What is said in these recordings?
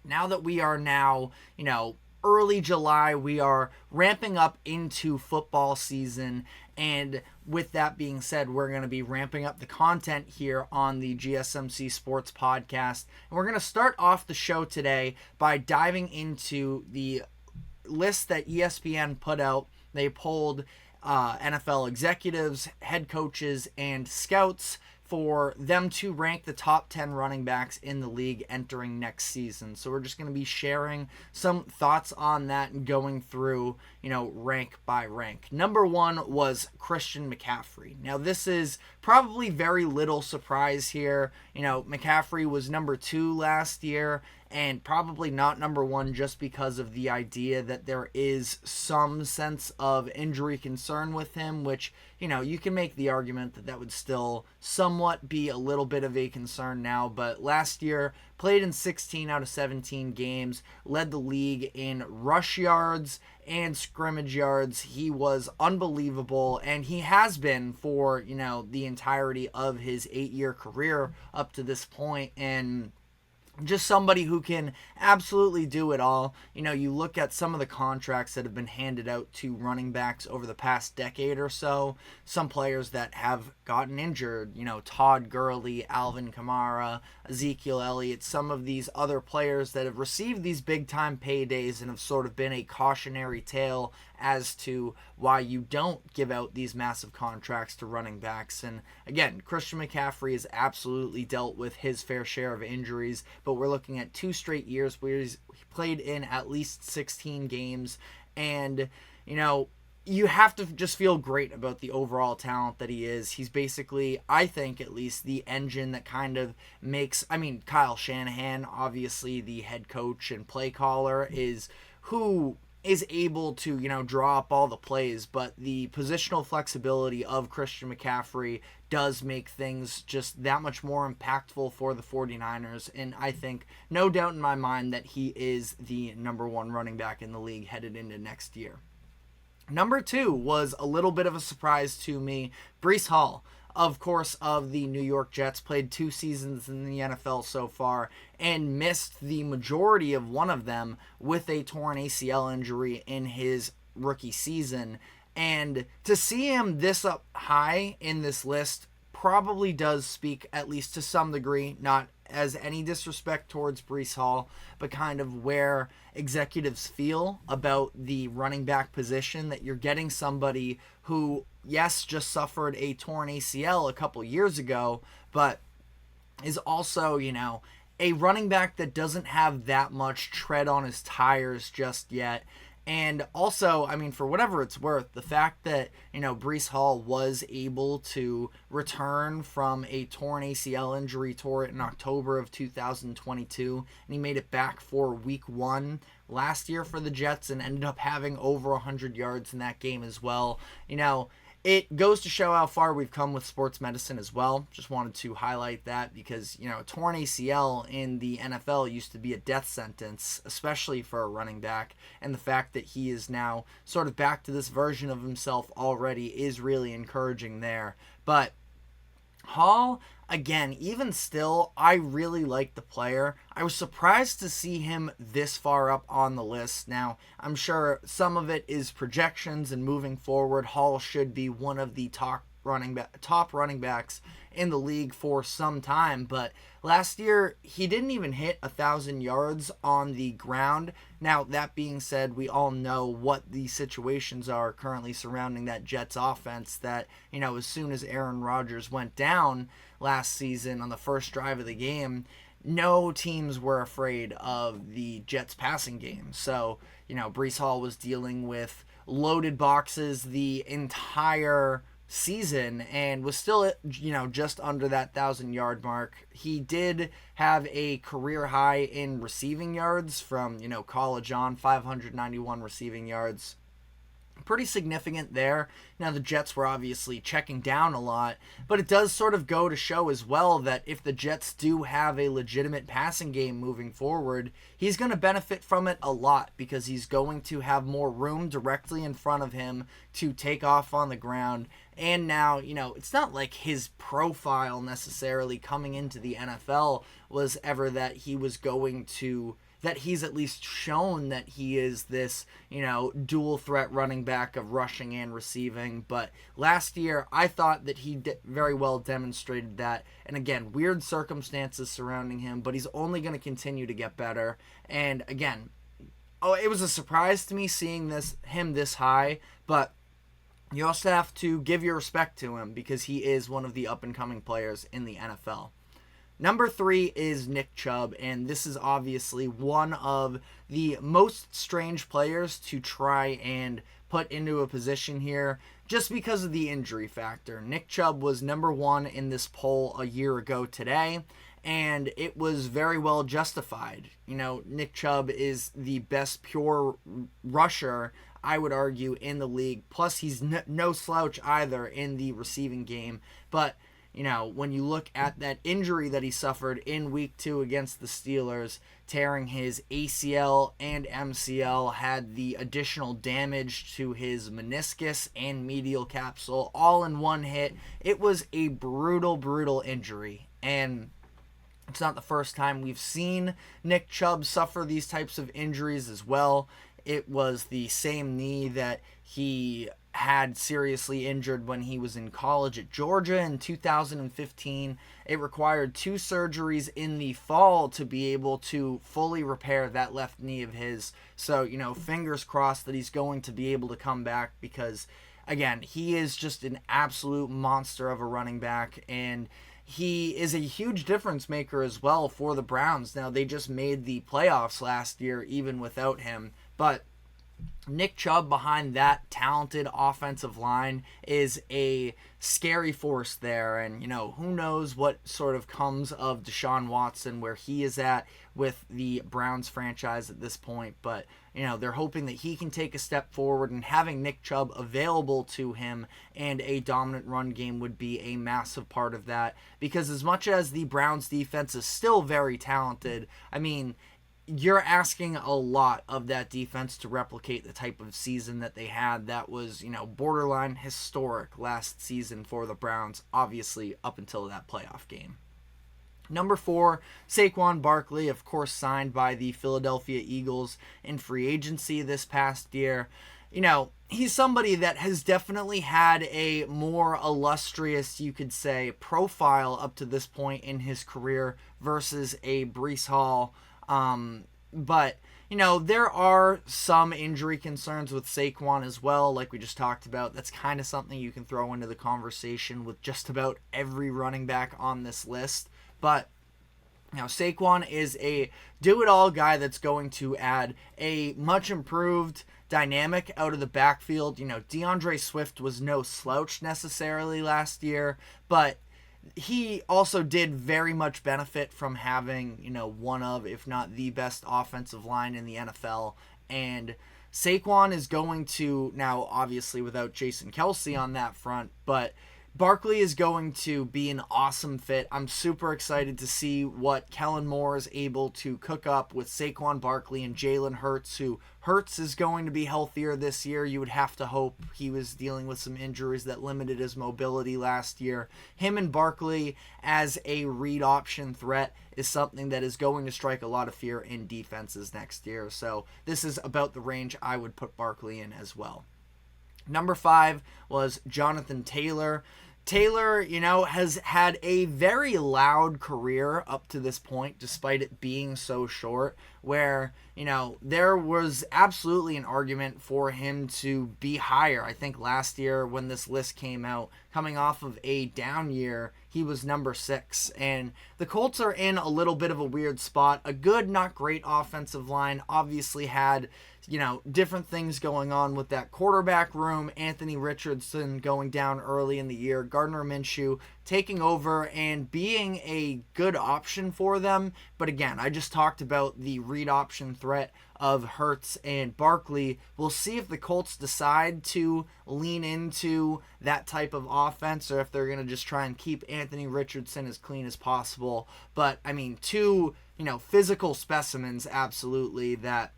Now that we are now, early July, we are ramping up into football season. And with that being said, we're going to be ramping up the content here on the GSMC Sports Podcast. And we're going to start off the show today by diving into the list that ESPN put out. They polled NFL executives, head coaches, and scouts for them to rank the top 10 running backs in the league entering next season. So we're just going to be sharing some thoughts on that and going through, rank by rank. Number 1 was Christian McCaffrey. Now, this is probably very little surprise here. McCaffrey was number 2 last year, and probably not number 1 just because of the idea that there is some sense of injury concern with him, which, you can make the argument that that would still somewhat be a little bit of a concern now. But last year, played in 16 out of 17 games, led the league in rush yards and scrimmage yards. He was unbelievable, and he has been for, the entirety of his 8-year career up to this point. And just somebody who can absolutely do it all. You look at some of the contracts that have been handed out to running backs over the past decade or so. Some players that have gotten injured, Todd Gurley, Alvin Kamara, Ezekiel Elliott, some of these other players that have received these big-time paydays and have sort of been a cautionary tale as to why you don't give out these massive contracts to running backs. And again, Christian McCaffrey has absolutely dealt with his fair share of injuries, but we're looking at 2 straight years where he's played in at least 16 games. And, you have to just feel great about the overall talent that he is. He's basically, I think at least, the engine that kind of makes, Kyle Shanahan, obviously the head coach and play caller, is who is able to, draw up all the plays, but the positional flexibility of Christian McCaffrey does make things just that much more impactful for the 49ers, and I think, no doubt in my mind, that he is the number 1 running back in the league headed into next year. Number 2 was a little bit of a surprise to me. Breece Hall, of course, of the New York Jets, played 2 seasons in the NFL so far and missed the majority of one of them with a torn ACL injury in his rookie season. And to see him this up high in this list probably does speak, at least to some degree, not as any disrespect towards Breece Hall, but kind of where executives feel about the running back position, that you're getting somebody who, yes, just suffered a torn ACL a couple years ago, but is also, a running back that doesn't have that much tread on his tires just yet. And also, for whatever it's worth, the fact that, Breece Hall was able to return from a torn ACL injury, tore it in October of 2022, and he made it back for week 1 last year for the Jets and ended up having over 100 yards in that game as well. It goes to show how far we've come with sports medicine as well. Just wanted to highlight that because, a torn ACL in the NFL used to be a death sentence, especially for a running back. And the fact that he is now sort of back to this version of himself already is really encouraging there. But Hall, again, even still, I really like the player. I was surprised to see him this far up on the list. Now, I'm sure some of it is projections, and moving forward, Hall should be one of the top running backs in the league for some time. But last year, he didn't even hit 1,000 yards on the ground. Now, that being said, we all know what the situations are currently surrounding that Jets offense, that, as soon as Aaron Rodgers went down last season on the first drive of the game, no teams were afraid of the Jets passing game. So, Breece Hall was dealing with loaded boxes the entire season and was still, just under that 1,000-yard mark. He did have a career high in receiving yards from, college on, 591 receiving yards. Pretty significant there. Now, the Jets were obviously checking down a lot, but it does sort of go to show as well that if the Jets do have a legitimate passing game moving forward, he's going to benefit from it a lot because he's going to have more room directly in front of him to take off on the ground. And now, it's not like his profile necessarily coming into the NFL was ever that he was going to that he's at least shown that he is this, dual threat running back of rushing and receiving. But last year, I thought that he very well demonstrated that. And again, weird circumstances surrounding him, but he's only going to continue to get better. And again, it was a surprise to me seeing him this high, but you also have to give your respect to him because he is one of the up-and-coming players in the NFL. Number 3 is Nick Chubb, and this is obviously one of the most strange players to try and put into a position here just because of the injury factor. Nick Chubb was number 1 in this poll a year ago today, and it was very well justified. Nick Chubb is the best pure rusher, I would argue, in the league. Plus, he's no slouch either in the receiving game. But, when you look at that injury that he suffered in week 2 against the Steelers, tearing his ACL and MCL, had the additional damage to his meniscus and medial capsule all in one hit. It was a brutal, brutal injury. And it's not the first time we've seen Nick Chubb suffer these types of injuries as well. It was the same knee that he had seriously injured when he was in college at Georgia in 2015. It required 2 surgeries in the fall to be able to fully repair that left knee of his. So, fingers crossed that he's going to be able to come back because, again, he is just an absolute monster of a running back, and he is a huge difference maker as well for the Browns. Now, they just made the playoffs last year even without him, but Nick Chubb behind that talented offensive line is a scary force there. And, who knows what sort of comes of Deshaun Watson, where he is at with the Browns franchise at this point. But, they're hoping that he can take a step forward, and having Nick Chubb available to him and a dominant run game would be a massive part of that. Because as much as the Browns defense is still very talented, you're asking a lot of that defense to replicate the type of season that they had that was, borderline historic last season for the Browns, obviously up until that playoff game. Number 4, Saquon Barkley, of course signed by the Philadelphia Eagles in free agency this past year. He's somebody that has definitely had a more illustrious, you could say, profile up to this point in his career versus a Breece Hall. But, there are some injury concerns with Saquon as well, like we just talked about. That's kind of something you can throw into the conversation with just about every running back on this list. But, Saquon is a do-it-all guy that's going to add a much improved dynamic out of the backfield. DeAndre Swift was no slouch necessarily last year, but he also did very much benefit from having, one of, if not the best offensive line in the NFL. And Saquon is going to, now obviously without Jason Kelce on that front, but Barkley is going to be an awesome fit. I'm super excited to see what Kellen Moore is able to cook up with Saquon Barkley and Jalen Hurts, who Hurts is going to be healthier this year. You would have to hope. He was dealing with some injuries that limited his mobility last year. Him and Barkley as a read option threat is something that is going to strike a lot of fear in defenses next year. So this is about the range I would put Barkley in as well. Number 5 was Jonathan Taylor. Taylor, has had a very loud career up to this point, despite it being so short, where, there was absolutely an argument for him to be higher. I think last year when this list came out, coming off of a down year, he was number 6. And the Colts are in a little bit of a weird spot. A good, not great offensive line obviously had, different things going on with that quarterback room. Anthony Richardson going down early in the year. Gardner Minshew taking over and being a good option for them. But again, I just talked about the read option threat of Hurts and Barkley. We'll see if the Colts decide to lean into that type of offense or if they're going to just try and keep Anthony Richardson as clean as possible. But, 2, physical specimens, absolutely, that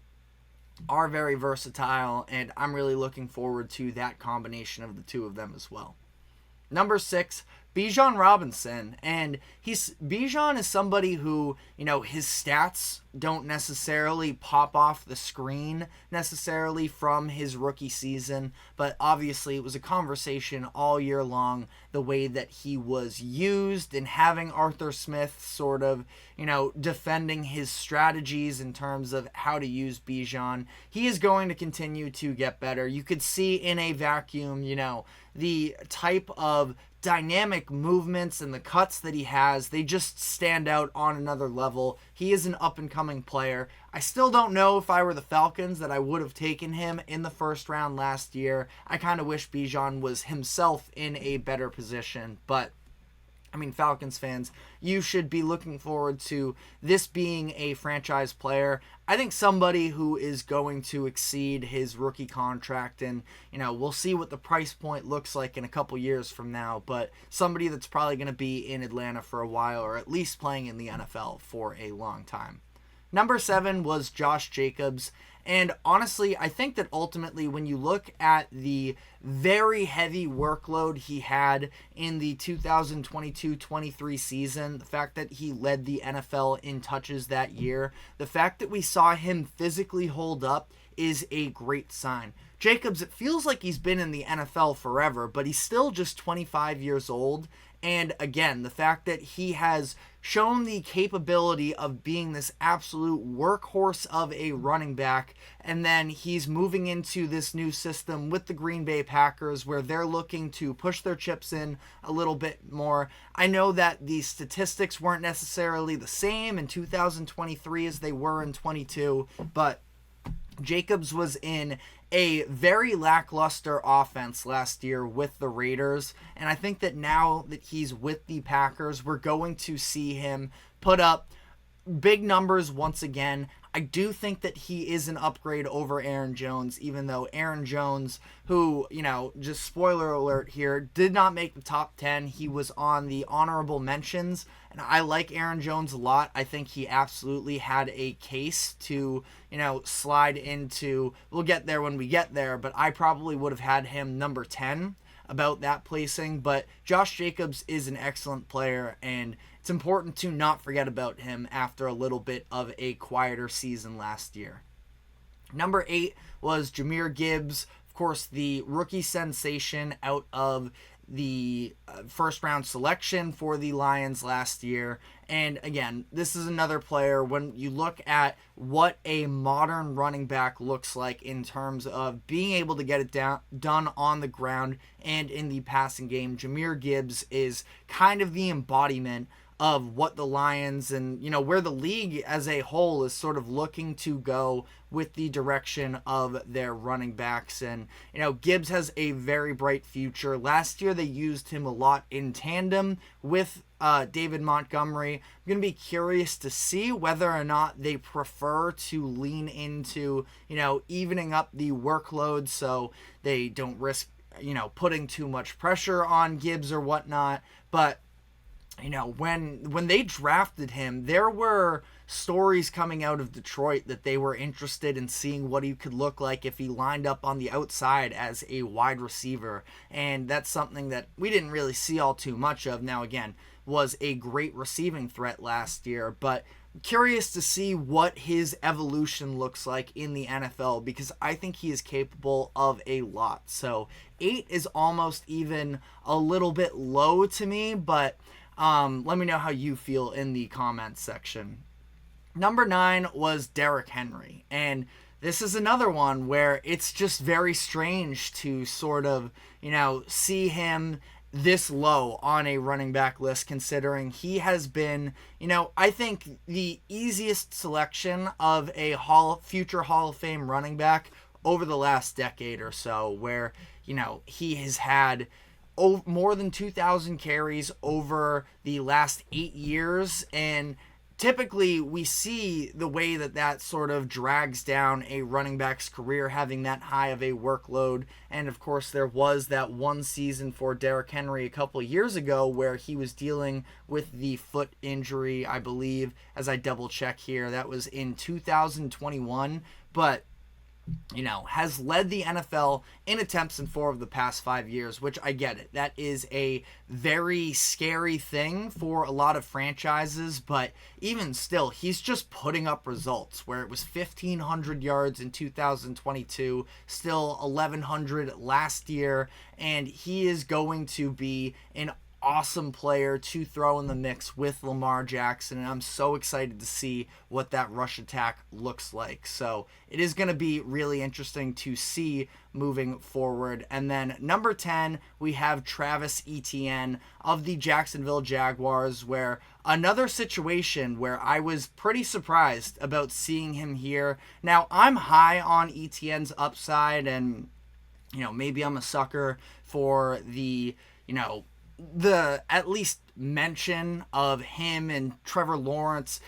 are very versatile, and I'm really looking forward to that combination of the two of them as well. Number 6, Bijan Robinson. And Bijan is somebody who, his stats don't necessarily pop off the screen necessarily from his rookie season, but obviously it was a conversation all year long, the way that he was used, and having Arthur Smith sort of, defending his strategies in terms of how to use Bijan. He is going to continue to get better. You could see in a vacuum, the type of dynamic movements and the cuts that he has, they just stand out on another level. He is an up-and-coming player. I still don't know if I were the Falcons that I would have taken him in the first round last year. I kind of wish Bijan was himself in a better position, but Falcons fans, you should be looking forward to this being a franchise player. I think somebody who is going to exceed his rookie contract, and, we'll see what the price point looks like in a couple years from now, but somebody that's probably going to be in Atlanta for a while, or at least playing in the NFL for a long time. Number 7 was Josh Jacobs. And honestly, I think that ultimately when you look at the very heavy workload he had in the 2022-23 season, the fact that he led the NFL in touches that year, the fact that we saw him physically hold up is a great sign. Jacobs, it feels like he's been in the NFL forever, but he's still just 25 years old. And again, the fact that he has shown the capability of being this absolute workhorse of a running back, and then he's moving into this new system with the Green Bay Packers where they're looking to push their chips in a little bit more. I know that the statistics weren't necessarily the same in 2023 as they were in 22, but Jacobs was in a very lackluster offense last year with the Raiders, and I think that now that he's with the Packers, we're going to see him put up big numbers once again. I do think that he is an upgrade over Aaron Jones, even though Aaron Jones, who, just spoiler alert here, did not make the top 10. He was on the honorable mentions, and I like Aaron Jones a lot. I think he absolutely had a case to, slide into, we'll get there when we get there, but I probably would have had him number 10 about that placing. But Josh Jacobs is an excellent player, and it's important to not forget about him after a little bit of a quieter season last year. Number 8 was Jahmyr Gibbs, of course, the rookie sensation out of the first round selection for the Lions last year. And again, this is another player, when you look at what a modern running back looks like in terms of being able to get it done on the ground and in the passing game, Jahmyr Gibbs is kind of the embodiment of what the Lions and, where the league as a whole is sort of looking to go with the direction of their running backs. And, Gibbs has a very bright future. Last year, they used him a lot in tandem with David Montgomery. I'm going to be curious to see whether or not they prefer to lean into, evening up the workload so they don't risk, putting too much pressure on Gibbs or whatnot. But when they drafted him, there were stories coming out of Detroit that they were interested in seeing what he could look like if he lined up on the outside as a wide receiver. And that's something that we didn't really see all too much of. Now, again, was a great receiving threat last year, but curious to see what his evolution looks like in the NFL, because I think he is capable of a lot. So 8 is almost even a little bit low to me, but let me know how you feel in the comments section. Number 9 was Derrick Henry. And this is another one where it's just very strange to sort of, see him this low on a running back list, considering he has been, I think the easiest selection of a future Hall of Fame running back over the last decade or so, where, he has had more than 2,000 carries over the last 8 years, and typically we see the way that sort of drags down a running back's career, having that high of a workload. And of course there was that one season for Derrick Henry a couple of years ago where he was dealing with the foot injury, I believe, as I double check here, that was in 2021. But has led the NFL in attempts in 4 of the past 5 years, which I get it. That is a very scary thing for a lot of franchises, but even still, he's just putting up results where it was 1,500 yards in 2022, still 1,100 last year, and he is going to be an awesome player to throw in the mix with Lamar Jackson, and I'm so excited to see what that rush attack looks like. So it is going to be really interesting to see moving forward. And then number 10, we have Travis Etienne of the Jacksonville Jaguars, where another situation where I was pretty surprised about seeing him here. Now, I'm high on Etienne's upside, and maybe I'm a sucker for the at least mention of him and Trevor Lawrence,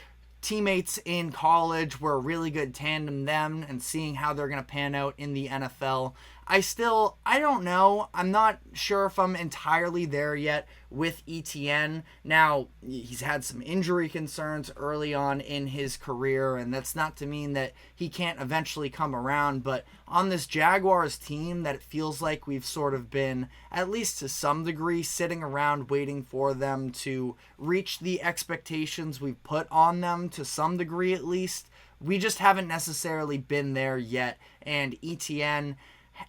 teammates in college, were a really good tandem them, and seeing how they're going to pan out in the NFL. I don't know. I'm not sure if I'm entirely there yet with Etienne. Now, he's had some injury concerns early on in his career, and that's not to mean that he can't eventually come around, but on this Jaguars team that it feels like we've sort of been, at least to some degree, sitting around waiting for them to reach the expectations we've put on them, to some degree at least. We just haven't necessarily been there yet, and Etienne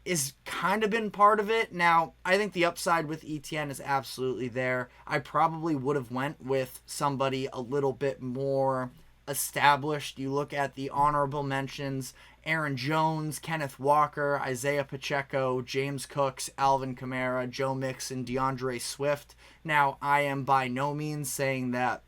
is kind of been part of it. Now, I think the upside with Etienne is absolutely there. I probably would have went with somebody a little bit more established. You look at the honorable mentions: Aaron Jones, Kenneth Walker, Isaiah Pacheco, James Cooks, Alvin Kamara, Joe Mixon, DeAndre Swift. Now, I am by no means saying that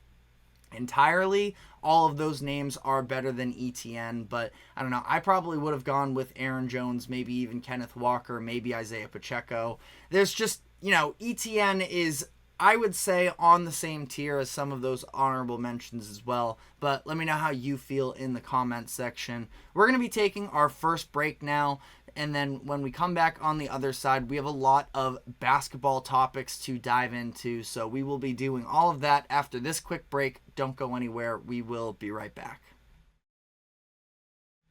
entirely all of those names are better than Etienne, but I don't know. I probably would have gone with Aaron Jones, maybe even Kenneth Walker, maybe Isaiah Pacheco. There's just, Etienne is, I would say, on the same tier as some of those honorable mentions as well. But let me know how you feel in the comments section. We're going to be taking our first break now, and then when we come back on the other side, we have a lot of basketball topics to dive into. So we will be doing all of that after this quick break. Don't go anywhere. We will be right back.